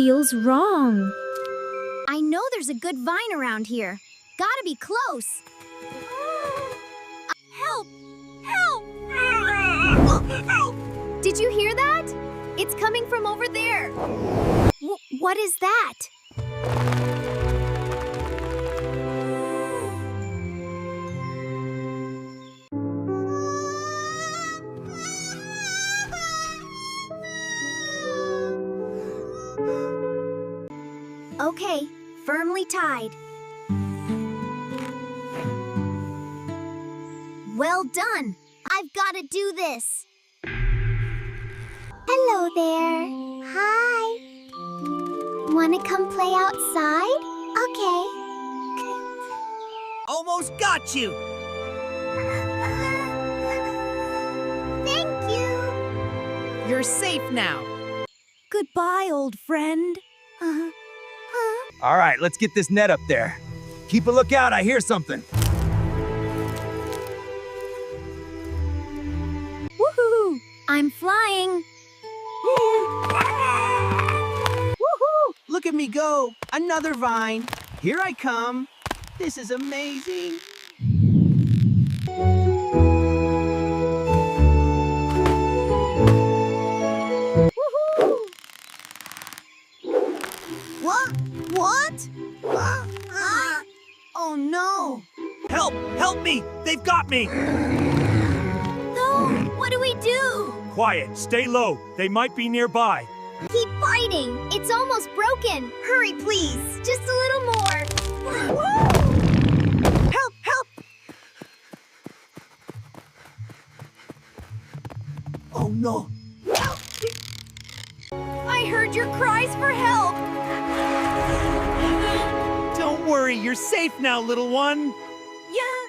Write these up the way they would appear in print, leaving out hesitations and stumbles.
feels wrong. I know there's a good vine around here. Gotta be close. Help! Help! Did you hear that? It's coming from over there. What is that? Okay, firmly tied. Well done. I've got to do this. Hello there. Hi. Want to come play outside? Okay. Almost got you! Thank you. You're safe now. Goodbye, old friend. All right, let's get this net up there. Keep a lookout, I hear something. Woohoo! I'm flying. Woohoo! Look at me go! Another vine. Here I come. This is amazing. Woohoo! What? Oh no! Help! Help me! They've got me! No! What do we do? Quiet, stay low. They might be nearby. Keep fighting! It's almost broken! Hurry, please! Just a little more! Help! Help! Oh no! Help! I heard your cries for help! Don't worry, you're safe now, little one. Yeah!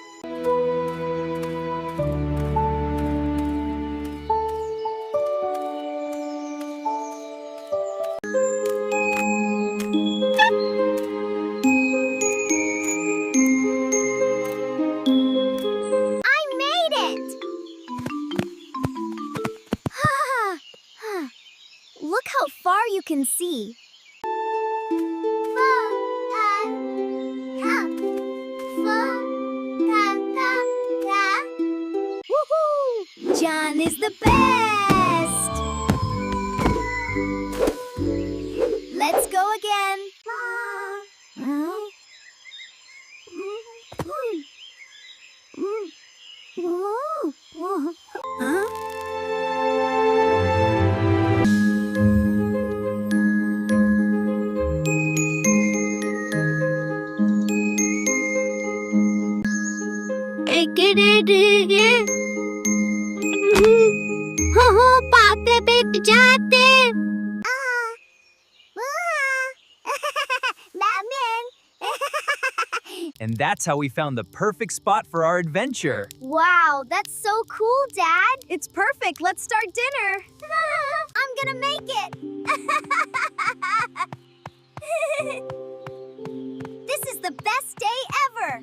Look how far you can see. Woohoo! John is the best! Let's go again. Huh? पापे bit जाते Batman. And that's how we found the perfect spot for our adventure. Wow, that's so cool, Dad. It's perfect. Let's start dinner. I'm gonna make it. This is the best day ever.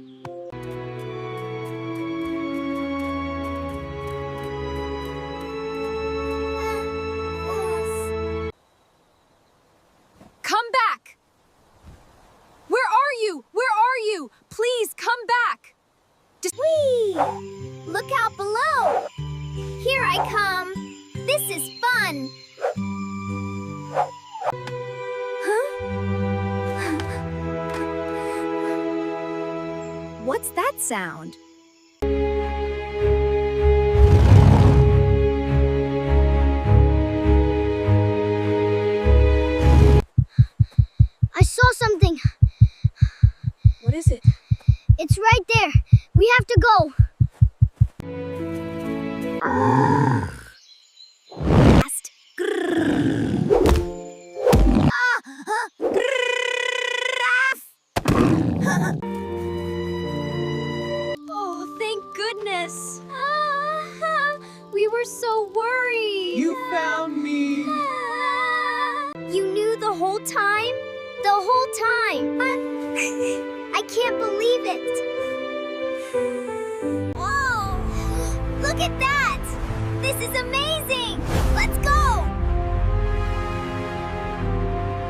Come back! Where are you? Where are you? Please come back! Whee! Look out below. Here I come. This is fun. Huh? What's that sound? I saw something. What is it? It's right there. We have to go. Fast. Oh, thank goodness. We were so worried. You found me! You knew the whole time? The whole time. I can't believe it. Whoa! Look at that! This is amazing! Let's